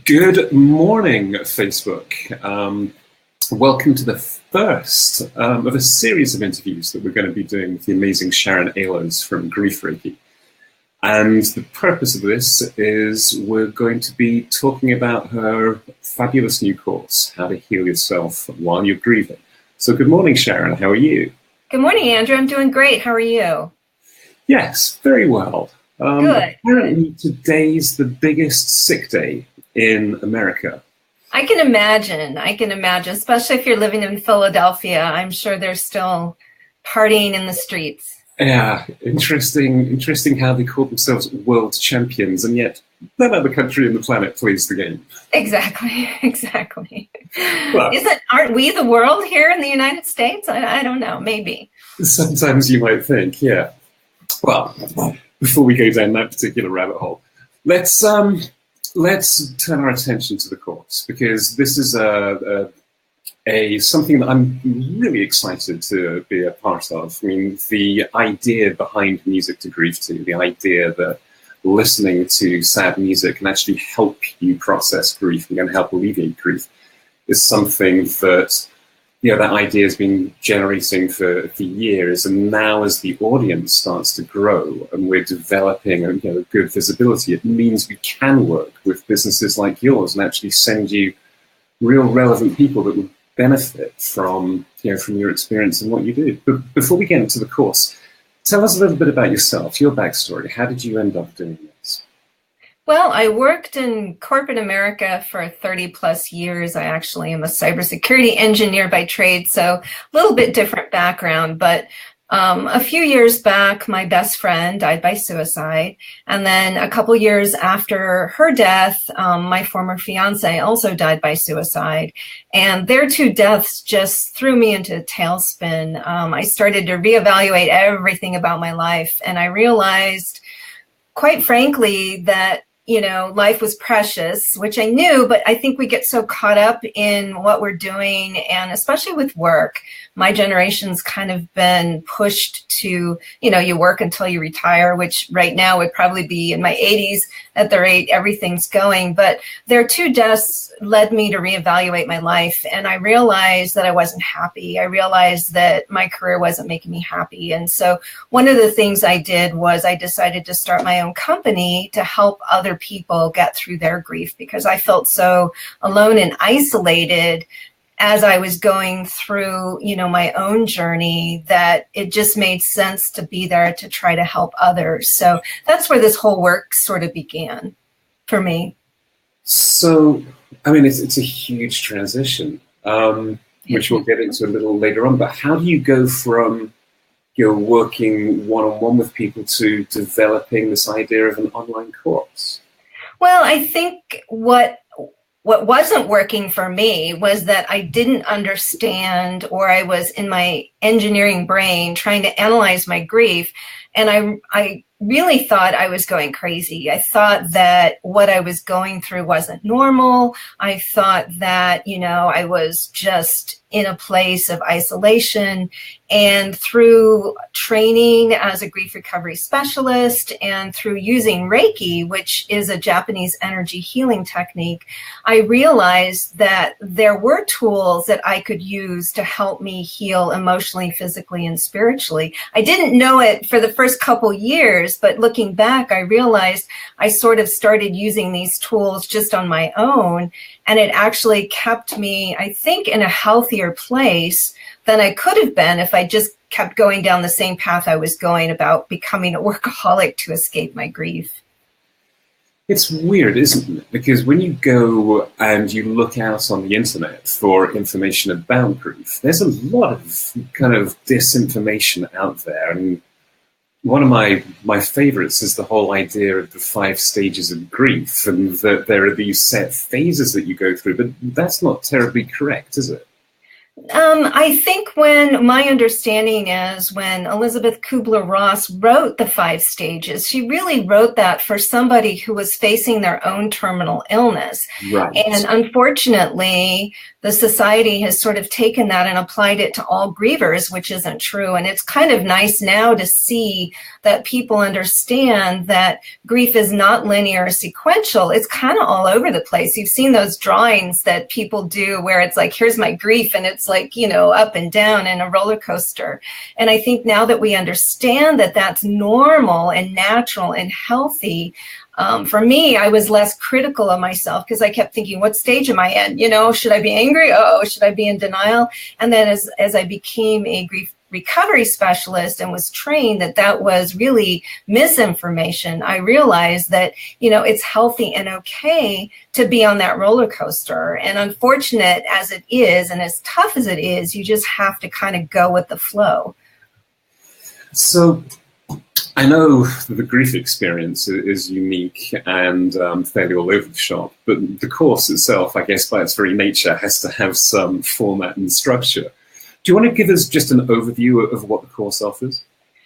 Good morning, Facebook. Welcome to the first of a series of interviews that we're going to be doing with the amazing Sharon Ehlers from Grieve. And the purpose of this is we're going to be talking about her fabulous new course, How to Heal Yourself While You're Grieving. So good morning, Sharon. How are you? Good morning, Andrew. I'm doing great. How are you? Yes, very well. Good. Apparently today's the biggest sick day in America. I can imagine, especially if you're living in Philadelphia. I'm sure they're still partying in the streets. Yeah, interesting how they call themselves world champions, and yet none other country on the planet plays the game. Exactly. Well, Aren't we the world here in the United States? I don't know, maybe. sometimes you might think, yeah. Well, before we go down that particular rabbit hole, let's turn our attention to the course, because this is something that I'm really excited to be a part of. I mean, the idea behind Musicto, Grieve, the idea that listening to sad music can actually help you process grief and can help alleviate grief, is something that, that idea has been generating for years. And now as the audience starts to grow and we're developing good visibility, it means we can work with businesses like yours and actually send you real relevant people that would benefit from your experience and what you do. But before we get into the course, tell us a little bit about yourself, your backstory. How did you end up doing this? Well, I worked in corporate America for 30 plus years. I actually am a cybersecurity engineer by trade, so a little bit different background. But a few years back, my best friend died by suicide. And then a couple years after her death, my former fiance also died by suicide. And their two deaths just threw me into a tailspin. I started to reevaluate everything about my life. And I realized, quite frankly, that life was precious, which I knew, but I think we get so caught up in what we're doing, and especially with work. My generation's kind of been pushed to, you work until you retire, which right now would probably be in my 80s at the rate everything's going. But their two deaths led me to reevaluate my life, and I realized that I wasn't happy. I realized that my career wasn't making me happy. And so one of the things I did was I decided to start my own company to help other people get through their grief, because I felt so alone and isolated as I was going through, my own journey, that it just made sense to be there to try to help others. So that's where this whole work sort of began for me. So, I mean, it's a huge transition, which we'll get into a little later on. But how do you go from working one-on-one with people to developing this idea of an online course? Well, I think what wasn't working for me was that I didn't understand, or I was in my engineering brain trying to analyze my grief. And I really thought I was going crazy. I thought that what I was going through wasn't normal. I thought that, I was just in a place of isolation. And through training as a grief recovery specialist and through using Reiki, which is a Japanese energy healing technique, I realized that there were tools that I could use to help me heal emotionally, physically, and spiritually. I didn't know it for the first couple years, but looking back, I realized I sort of started using these tools just on my own, and it actually kept me, I think, in a healthier place than I could have been if I just kept going down the same path I was going about becoming a workaholic to escape my grief. It's weird, isn't it? Because when you go and you look out on the internet for information about grief, there's a lot of kind of disinformation out there. And one of my favorites is the whole idea of the 5 stages of grief, and that there are these set phases that you go through, but that's not terribly correct, is it? I think my understanding is when Elizabeth Kubler-Ross wrote the 5 stages, she really wrote that for somebody who was facing their own terminal illness. Right. And unfortunately, the society has sort of taken that and applied it to all grievers, which isn't true. And it's kind of nice now to see that people understand that grief is not linear or sequential. It's kind of all over the place. You've seen those drawings that people do where it's like, here's my grief, and it's like, you know, up and down in a roller coaster. And I think now that we understand that that's normal and natural and healthy, for me, I was less critical of myself because I kept thinking, what stage am I in? You know, should I be angry? Oh, should I be in denial? And then as I became a grief recovery specialist and was trained that was really misinformation, I realized that, you know, it's healthy and okay to be on that roller coaster. And unfortunate as it is, and as tough as it is, you just have to kind of go with the flow. So I know the grief experience is unique and fairly all over the shop, but the course itself, I guess by its very nature, has to have some format and structure. Do you want to give us just an overview of what the course offers?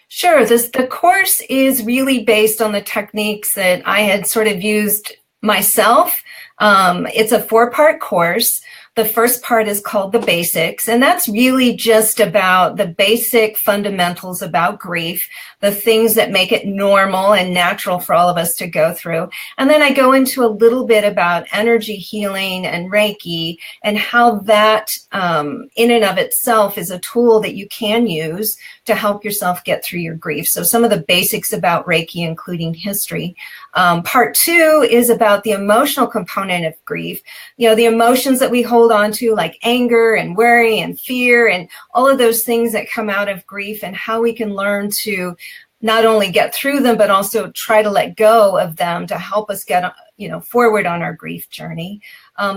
Sure. The course is really based on the techniques that I had sort of used myself. It's a 4-part course. The first part is called the basics, and that's really just about the basic fundamentals about grief, the things that make it normal and natural for all of us to go through. And then I go into a little bit about energy healing and Reiki and how that in and of itself is a tool that you can use to help yourself get through your grief. So some of the basics about Reiki, including history. Part 2 is about the emotional component of grief. You know, the emotions that we hold on to, like anger and worry and fear and all of those things that come out of grief, and how we can learn to not only get through them, but also try to let go of them to help us get, you know, forward on our grief journey.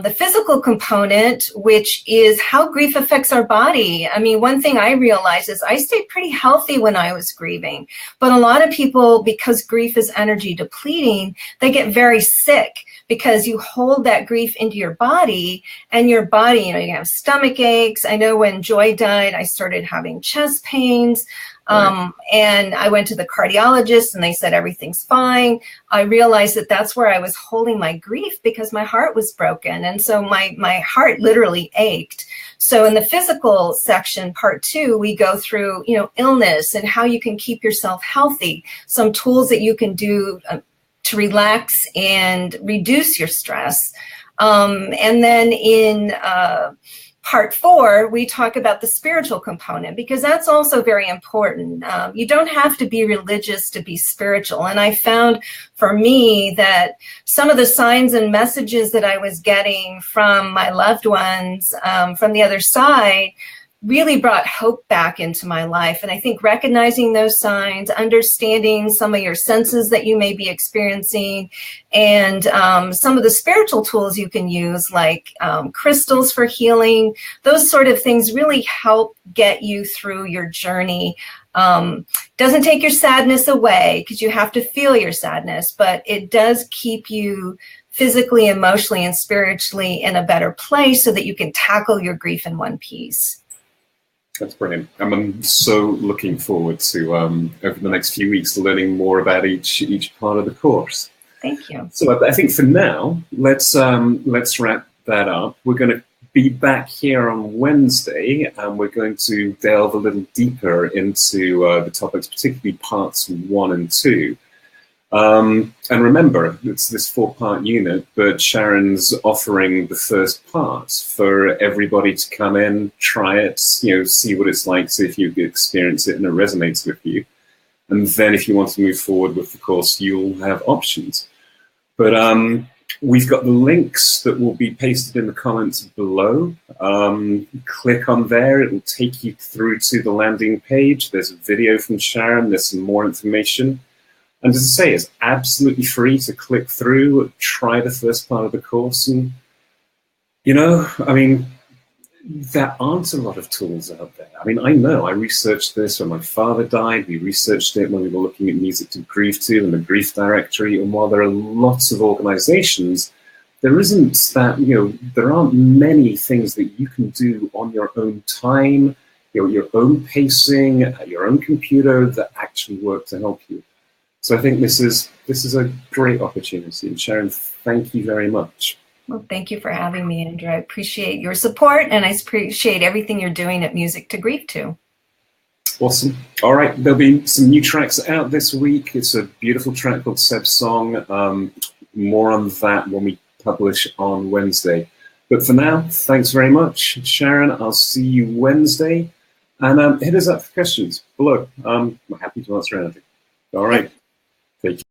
The physical component, which is how grief affects our body. I mean, one thing I realized is I stayed pretty healthy when I was grieving, but a lot of people, because grief is energy depleting, they get very sick because you hold that grief into your body, and your body, you know, you have stomach aches. I know when Joy died, I started having chest pains. And I went to the cardiologist and they said everything's fine. I realized that that's where I was holding my grief because my heart was broken. And so my heart literally ached. So in the physical section, part 2, we go through, you know, illness and how you can keep yourself healthy, some tools that you can do to relax and reduce your stress. And then in Part 4, we talk about the spiritual component, because that's also very important. You don't have to be religious to be spiritual. And I found for me that some of the signs and messages that I was getting from my loved ones from the other side really brought hope back into my life. And I think recognizing those signs, understanding some of your senses that you may be experiencing, and some of the spiritual tools you can use, like crystals for healing, those sort of things really help get you through your journey. Doesn't take your sadness away, because you have to feel your sadness, but it does keep you physically, emotionally, and spiritually in a better place so that you can tackle your grief in one piece. That's brilliant. I'm so looking forward to, over the next few weeks, learning more about each part of the course. Thank you. So I think for now, let's wrap that up. We're going to be back here on Wednesday, and we're going to delve a little deeper into the topics, particularly parts 1 and 2. And remember, it's this 4-part unit, but Sharon's offering the first part for everybody to come in, try it, you know, see what it's like, see if you experience it and it resonates with you. And then if you want to move forward with the course, you'll have options. But we've got the links that will be pasted in the comments below. Click on there, it will take you through to the landing page. There's a video from Sharon, there's some more information. And as I say, it's absolutely free to click through, try the first part of the course. And, you know, I mean, there aren't a lot of tools out there. I mean, I know I researched this when my father died. We researched it when we were looking at Musicto Grieve and the grief directory. And while there are lots of organizations there isn't that, there aren't many things that you can do on your own time, your own pacing, your own computer that actually work to help you. So I think this is a great opportunity. And Sharon, thank you very much. Well, thank you for having me, Andrew. I appreciate your support, and I appreciate everything you're doing at Musicto Grieve too. Awesome. All right, there'll be some new tracks out this week. It's a beautiful track called Seb's Song. More on that when we publish on Wednesday. But for now, thanks very much, Sharon. I'll see you Wednesday. And hit us up for questions below. I'm happy to answer anything. All right. Take care.